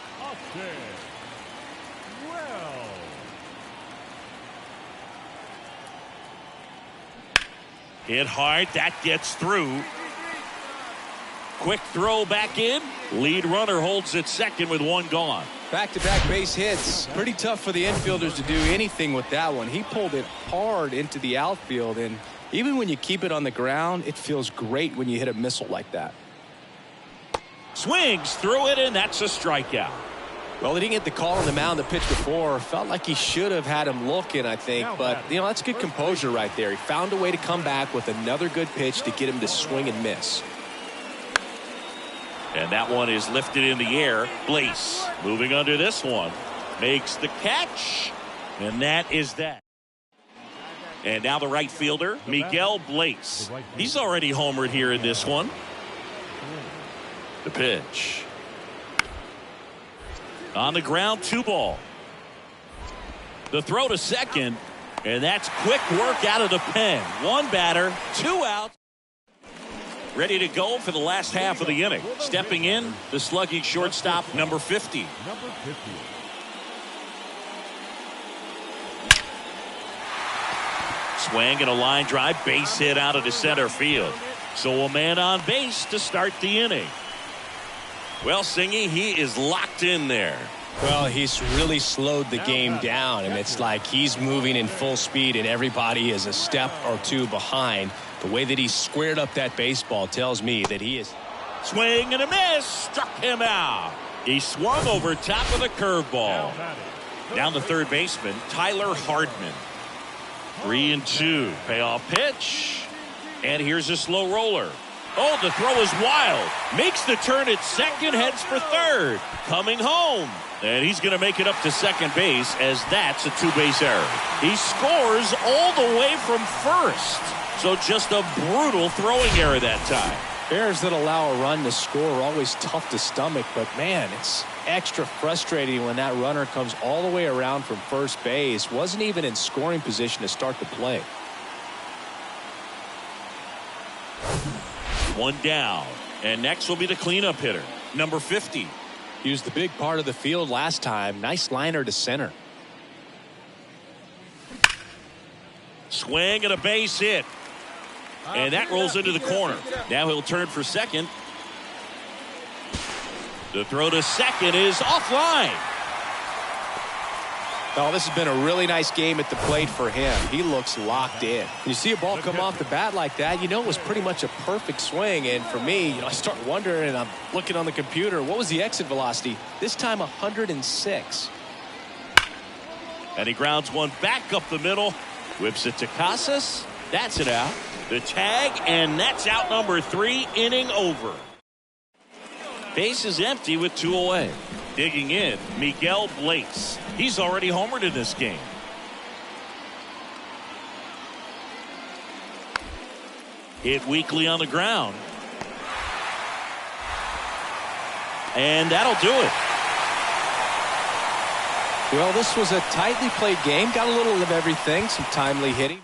Hit hard, that gets through. Quick throw back in. Lead runner holds at second with 1 gone. Back-to-back base hits. Pretty tough for the infielders to do anything with that one. He pulled it hard into the outfield, and even when you keep it on the ground, it feels great when you hit a missile like that. Swings through it, and that's a strikeout. Well, he didn't get the call on the mound the pitch before. Felt like he should have had him looking, I think. But, that's good composure right there. He found a way to come back with another good pitch to get him to swing and miss. And that one is lifted in the air. Blaze moving under this one. Makes the catch. And that is that. And now the right fielder, Miguel Blaze. He's already homered here in this one. The pitch. On the ground, 2 ball. The throw to second. And that's quick work out of the pen. 1 batter, 2 outs. Ready to go for the last half of the inning. Stepping in, the slugging shortstop, number 50. Swing and a line drive, base hit out of the center field. So a man on base to start the inning. Well, Singy, he is locked in there. Well, he's really slowed the game down, and it's like he's moving in full speed, and everybody is a step or 2 behind. The way that he squared up that baseball tells me that he is. Swing and a miss. Struck him out. He swung over top of the curveball. Down the third baseman, Tyler Hardman. 3-2. Payoff pitch. And here's a slow roller. Oh, the throw is wild. Makes the turn at second, heads for third. Coming home. And he's going to make it up to second base as that's a 2-base error. He scores all the way from first. So just a brutal throwing error that time. Errors that allow a run to score are always tough to stomach, but man, it's extra frustrating when that runner comes all the way around from first base. Wasn't even in scoring position to start the play. 1 down. And next will be the cleanup hitter, number 50. He was the big part of the field last time. Nice liner to center. Swing and a base hit. And that rolls into the corner. Now he'll turn for second. The throw to second is offline. Oh, this has been a really nice game at the plate for him. He looks locked in. When you see a ball come off the bat like that, it was pretty much a perfect swing. And for me, I start wondering, and I'm looking on the computer, what was the exit velocity? This time 106. And he grounds one back up the middle. Whips it to Casas. That's it out. The tag, and that's out number 3, inning over. Base is empty with 2 away. Digging in, Miguel Blaze. He's already homered in this game. Hit weakly on the ground. And that'll do it. Well, this was a tightly played game. Got a little of everything. Some timely hitting.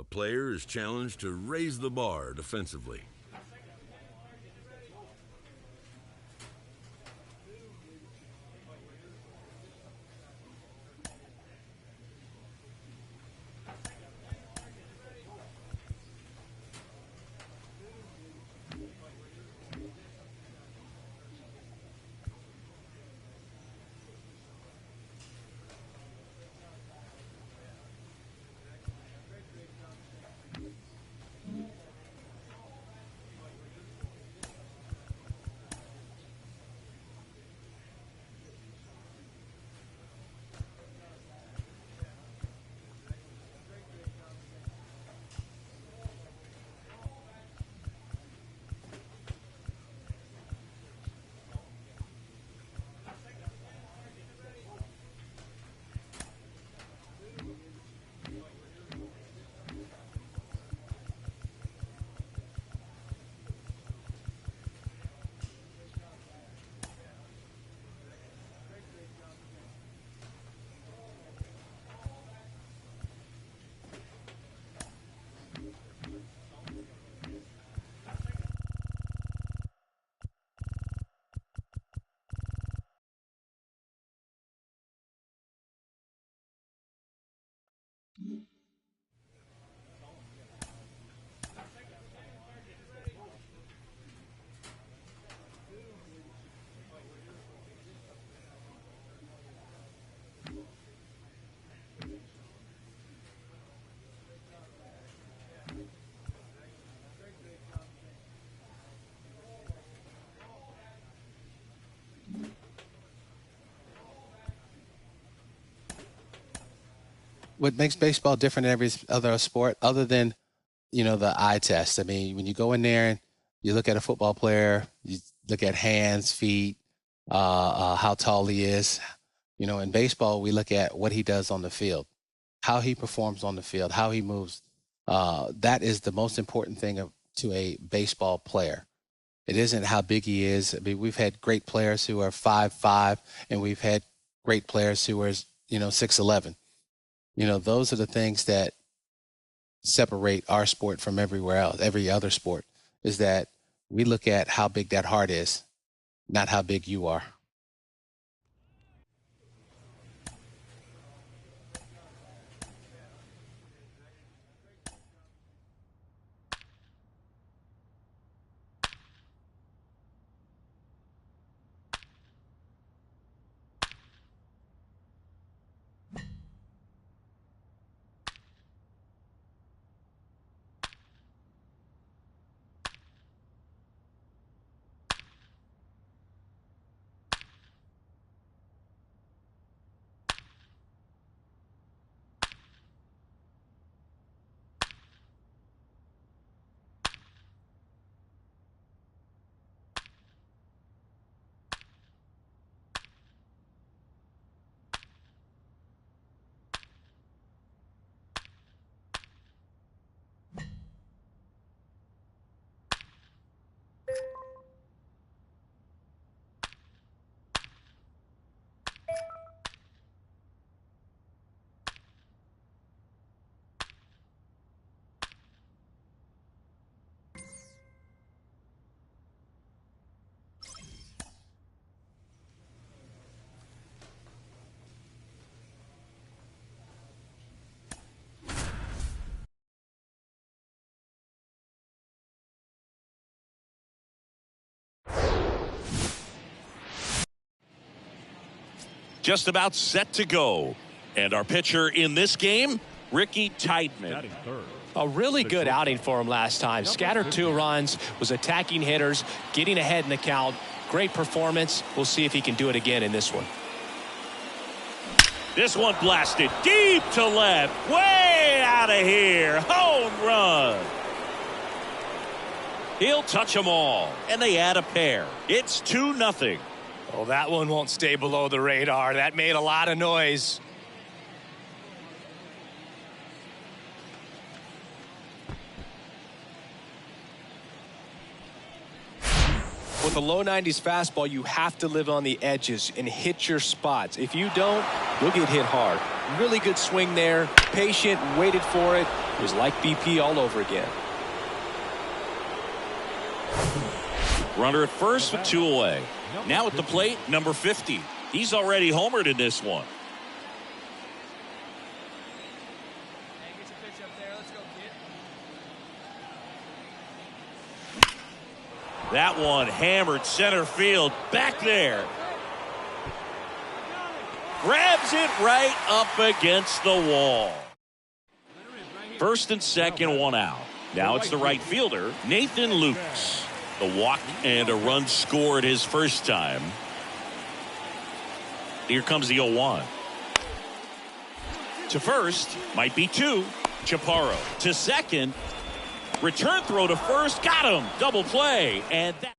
player is challenged to raise the bar defensively. What makes baseball different than every other sport, other than, the eye test? I mean, when you go in there and you look at a football player, you look at hands, feet, how tall he is. In baseball, we look at what he does on the field, how he performs on the field, how he moves. That is the most important thing to a baseball player. It isn't how big he is. I mean, we've had great players who are 5'5", and we've had great players who are, 6'11". Those are the things that separate our sport from everywhere else, every other sport, is that we look at how big that heart is, not how big you are. Just about set to go. And our pitcher in this game, Ricky Tideman. A really good outing for him last time. Scattered 2 runs, was attacking hitters, getting ahead in the count. Great performance. We'll see if he can do it again in this one. This one blasted deep to left. Way out of here. Home run. He'll touch them all. And they add a pair. It's 2-0. Oh, that one won't stay below the radar. That made a lot of noise. With a low 90s fastball, you have to live on the edges and hit your spots. If you don't, you'll get hit hard. Really good swing there. Patient, waited for it. It was like BP all over again. Runner at first with 2 away. Now at the plate, number 50. He's already homered in this one. That one hammered center field. Back there. Grabs it right up against the wall. First and second, 1 out. Now it's the right fielder, Nathan Lukes. The walk and a run scored his first time. Here comes the 0-1. To first, might be 2. Chaparro to second. Return throw to first, got him. Double play, and that.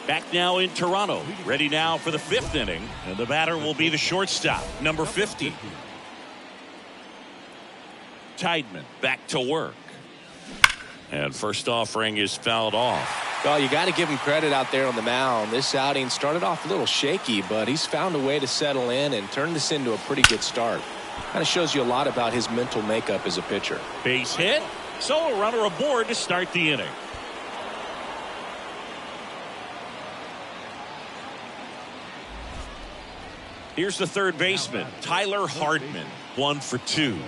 Back now in Toronto, ready now for the 5th inning, and the batter will be the shortstop, number 50. Tideman back to work. And first offering is fouled off. Well, you got to give him credit out there on the mound. This outing started off a little shaky, but he's found a way to settle in and turn this into a pretty good start. Kind of shows you a lot about his mental makeup as a pitcher. Base hit, so a runner aboard to start the inning. Here's the third baseman, Tyler Hardman, 1 for 2.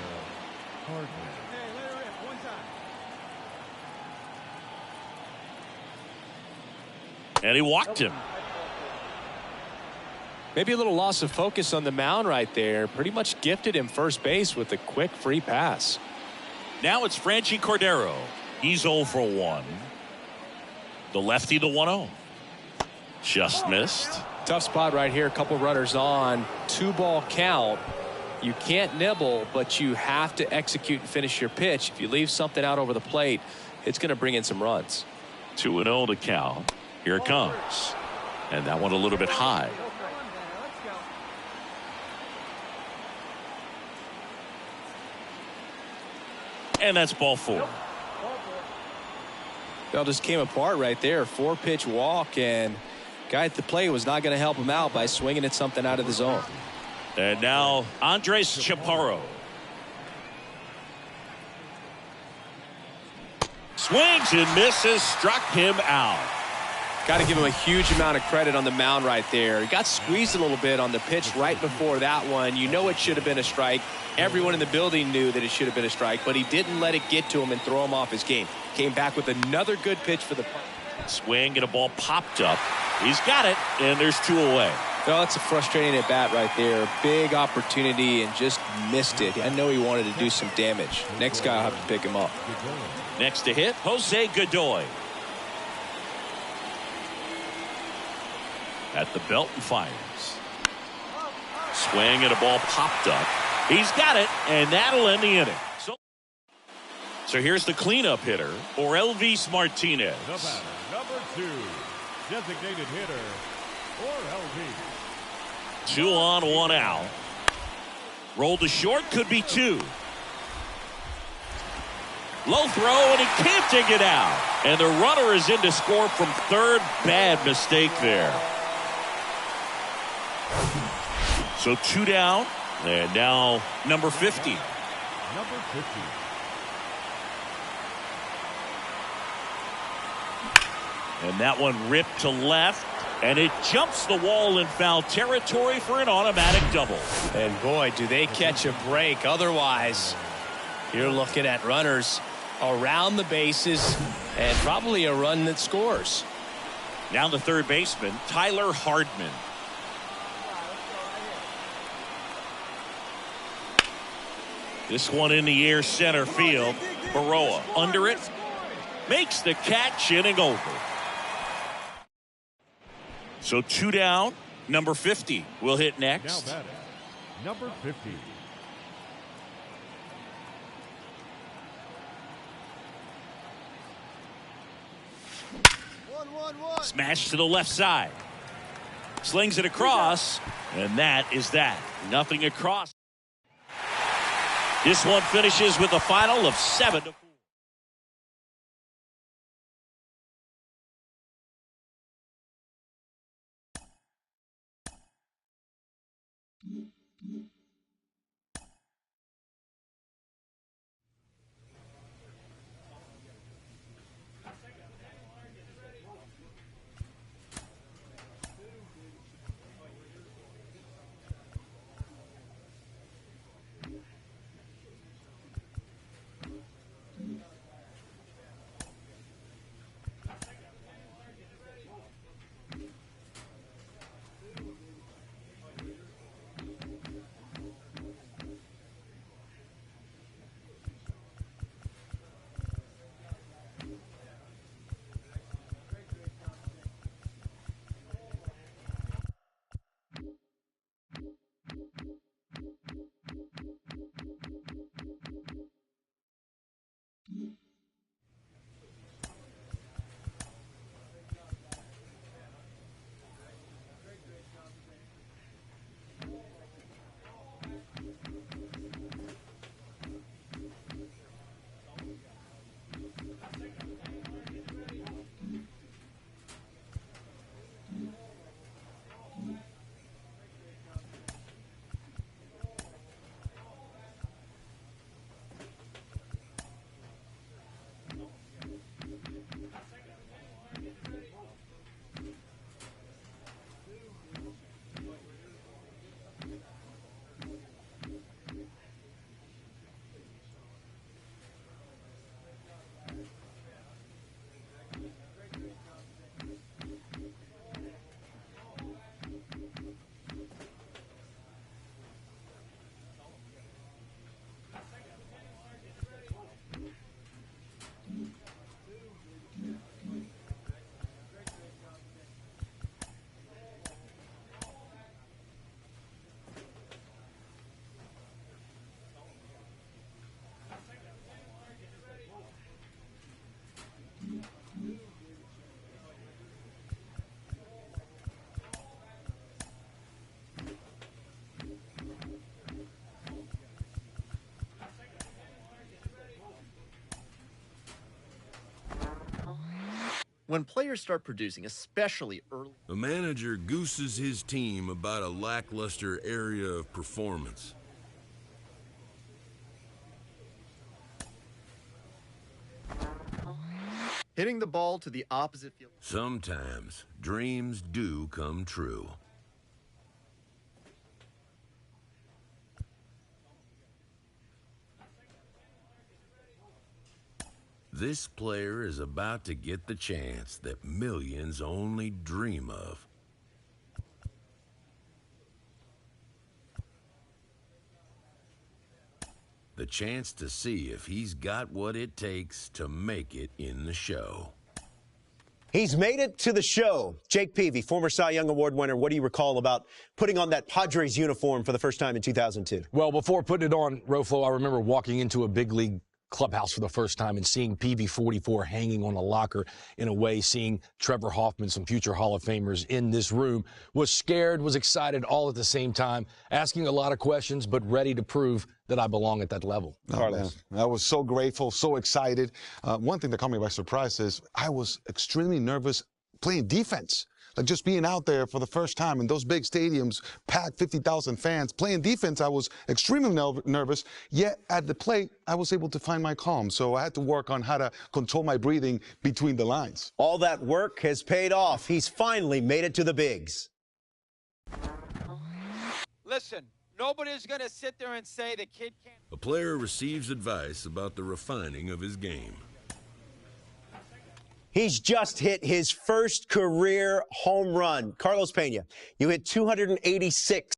And he walked him. Maybe a little loss of focus on the mound right there. Pretty much gifted him first base with a quick free pass. Now it's Franchi Cordero. He's 0 for 1. The lefty, the 1-0. Just missed. Tough spot right here. A couple runners on. 2-ball count. You can't nibble, but you have to execute and finish your pitch. If you leave something out over the plate, it's going to bring in some runs. 2-0 to count. Here it comes. And that one a little bit high. And that's ball 4. Well, just came apart right there. 4-pitch walk, and guy at the plate was not going to help him out by swinging at something out of the zone. And now Andres Chaparro. Swings and misses, struck him out. Got to give him a huge amount of credit on the mound right there. He got squeezed a little bit on the pitch right before that one. You know it should have been a strike. Everyone in the building knew that it should have been a strike, but he didn't let it get to him and throw him off his game. Came back with another good pitch for the swing, and a ball popped up. He's got it, and there's 2 away. Well, that's a frustrating at bat right there. Big opportunity and just missed it. I know he wanted to do some damage. Next guy will have to pick him up. Next to hit, Jose Godoy. At the belt and fires. Swing, and a ball popped up. He's got it, and that'll end the inning. So here's the cleanup hitter, Orelvis Martinez. The batter, number 2, designated hitter, Orelvis. 2 on, 1 out. Rolled to short, could be 2. Low throw, and he can't dig it out. And the runner is in to score from third. Bad mistake there. So 2 down, and now number 50. Number 50. And that one ripped to left, and it jumps the wall in foul territory for an automatic double. And boy, do they catch a break. Otherwise, you're looking at runners around the bases and probably a run that scores. Now the third baseman, Tyler Hardman. This one in the air, center field. Baroa under it. Makes the catch, inning over. So 2 down. Number 50 will hit next. Now batting, number 50. Smash to the left side. Slings it across, and that is that. Nothing across. This one finishes with a final of 7-4. When players start producing, especially early. A manager gooses his team about a lackluster area of performance. Hitting the ball to the opposite field. Sometimes dreams do come true. This player is about to get the chance that millions only dream of. The chance to see if he's got what it takes to make it in the show. He's made it to the show. Jake Peavy, former Cy Young Award winner. What do you recall about putting on that Padres uniform for the first time in 2002? Well, before putting it on, Roflo, I remember walking into a big league clubhouse for the first time and seeing PV44 hanging on a locker. In a way, seeing Trevor Hoffman, some future Hall of Famers in this room. Was scared, was excited all at the same time, asking a lot of questions, but ready to prove that I belong at that level. Carlos. I was so grateful, so excited. One thing that caught me by surprise is I was extremely nervous playing defense. Like just being out there for the first time in those big stadiums, packed 50,000 fans, playing defense, I was extremely nervous. Yet at the plate, I was able to find my calm. So I had to work on how to control my breathing between the lines. All that work has paid off. He's finally made it to the bigs. Listen, nobody's going to sit there and say the kid can't. A player receives advice about the refining of his game. He's just hit his first career home run. Carlos Pena, you hit 286.